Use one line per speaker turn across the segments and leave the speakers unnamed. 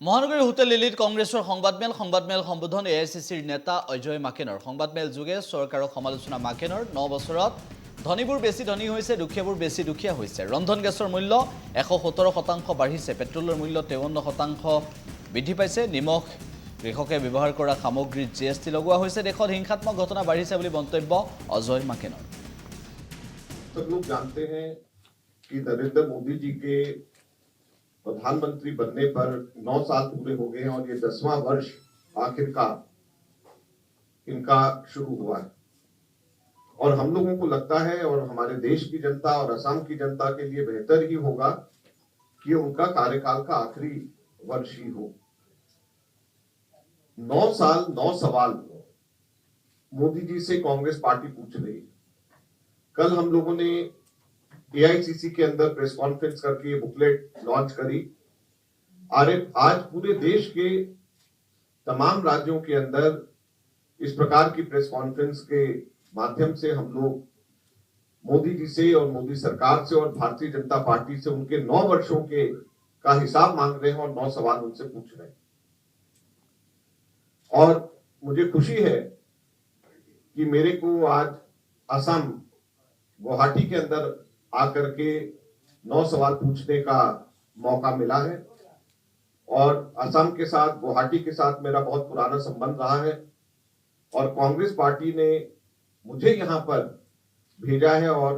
মহানগরীর হোটেল লিলিত কংগ্রেসের সংবাদমেল সম্বোধন এআইসিসির নেতা অজয় মাকেনৰ সংবাদমেল যোগে সরকারক সমালোচনা মাকেনৰ 9 বছৰত ধনীবোৰ বেছি ধনী হৈছে দুখীয়াবোৰ বেছি দুখীয়া হৈছে ৰন্ধন গেছৰ মূল্য 117% বাঢ়িছে পেট্ৰলৰ মূল্য 53% বৃদ্ধি পাইছে নিমখ কৃষকে ব্যৱহাৰ কৰা সামগ্ৰীৰ জিএসটি লগোৱা হৈছে দেশত হিংসাত্মক ঘটনা বাঢ়িছে বুলি মন্তব্য অজয় মাকেনৰ
सब लोग जानते हैं कि नरेंद्र मोदी जी के प्रधानमंत्री बनने पर 9 साल पूरे हो गए हैं और ये 10वां वर्ष आखिरकार इनका शुरू हुआ है और हम लोगों को लगता है और हमारे देश की जनता और असम की जनता के लिए बेहतर ही होगा कि उनका कार्यकाल का आखिरी वर्ष ही हो। 9 साल 9 सवाल मोदी जी से कांग्रेस पार्टी पूछ रही है। कल हम लोगों ने एआईसीसी के अंदर प्रेस कॉन्फ्रेंस करके ये बुकलेट लॉन्च करी। आज पूरे देश के तमाम राज्यों के अंदर इस प्रकार की प्रेस कॉन्फ्रेंस के माध्यम से हम लोग मोदी जी से और मोदी सरकार से और भारतीय जनता पार्टी से उनके 9 वर्षों के का हिसाब मांग रहे हैं और 9 सवाल उनसे पूछ रहे हैं। और मुझे खुशी है कि मेरे को आज असम गुवाहाटी के अंदर आकर के 9 सवाल पूछने का मौका मिला है और असम के साथ गुवाहाटी के साथ मेरा बहुत पुराना संबंध रहा है और कांग्रेस पार्टी ने मुझे यहां पर भेजा है और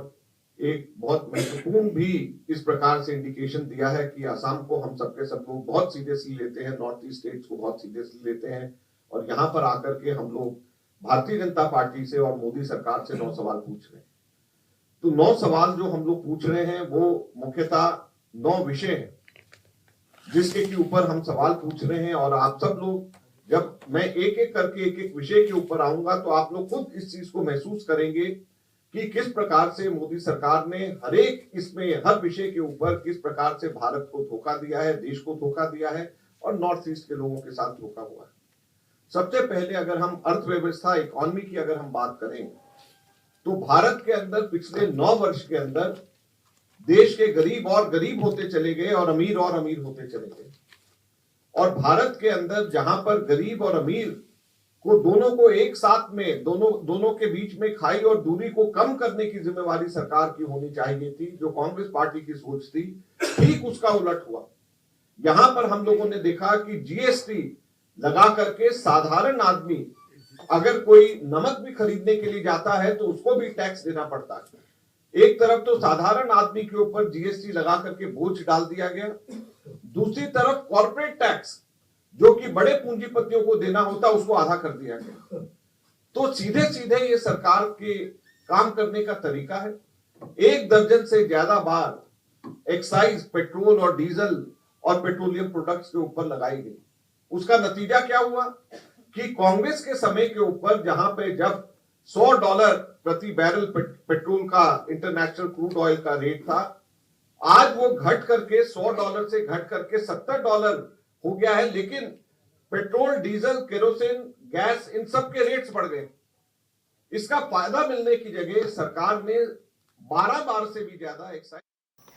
एक बहुत महत्वपूर्ण भी इस प्रकार से इंडिकेशन दिया है कि असम को हम सबके सब लोग बहुत सीरियसली लेते हैं, नॉर्थ ईस्ट स्टेट्स को बहुत सीरियसली लेते हैं और यहां पर आकर के हम लोग भारतीय जनता पार्टी से और मोदी सरकार से 9 सवाल पूछ रहे हैं। तो 9 सवाल जो हम लोग पूछ रहे हैं वो मुख्यतः 9 विषय हैं जिसके के ऊपर हम सवाल पूछ रहे हैं और आप सब लोग जब मैं एक एक करके एक एक विषय के ऊपर आऊंगा तो आप लोग खुद इस चीज को महसूस करेंगे कि किस प्रकार से मोदी सरकार ने हर एक इसमें हर विषय के ऊपर किस प्रकार से भारत को धोखा दिया है, देश को धोखा दिया है और नॉर्थ ईस्ट के लोगों के साथ धोखा हुआ है। सबसे पहले अगर हम अर्थव्यवस्था इकोनॉमी की अगर हम बात करें तो भारत के अंदर पिछले 9 वर्ष के अंदर देश के गरीब और गरीब होते चले गए और अमीर होते चले गए और भारत के अंदर जहां पर गरीब और अमीर को दोनों को एक साथ में दोनों के बीच में खाई और दूरी को कम करने की जिम्मेवारी सरकार की होनी चाहिए थी, जो कांग्रेस पार्टी की सोच थी, ठीक उसका उलट हुआ। यहां पर हम लोगों ने देखा कि जीएसटी लगा करके साधारण आदमी अगर कोई नमक भी खरीदने के लिए जाता है तो उसको भी टैक्स देना पड़ता है। एक तरफ तो साधारण आदमी के ऊपर जीएसटी लगा करके बोझ डाल दिया गया, दूसरी तरफ कॉर्पोरेट टैक्स जो कि बड़े पूंजीपतियों को देना होता उसको आधा कर दिया गया। तो सीधे सीधे ये सरकार के काम करने का तरीका है। 1 दर्जन से ज्यादा बार एक्साइज पेट्रोल और डीजल और पेट्रोलियम प्रोडक्ट्स के ऊपर लगाई गई। उसका नतीजा क्या हुआ कि कांग्रेस के समय के ऊपर जहां पे जब $100 प्रति बैरल पेट्रोल का इंटरनेशनल क्रूड ऑयल का रेट था, आज वो घट करके $100 से घट करके $70 हो गया है, लेकिन petrol diesel kerosene gas in सब के रेट्स बढ़ गए। इसका फायदा मिलने की जगह सरकार ने 12 बार से भी ज्यादा एक्साइज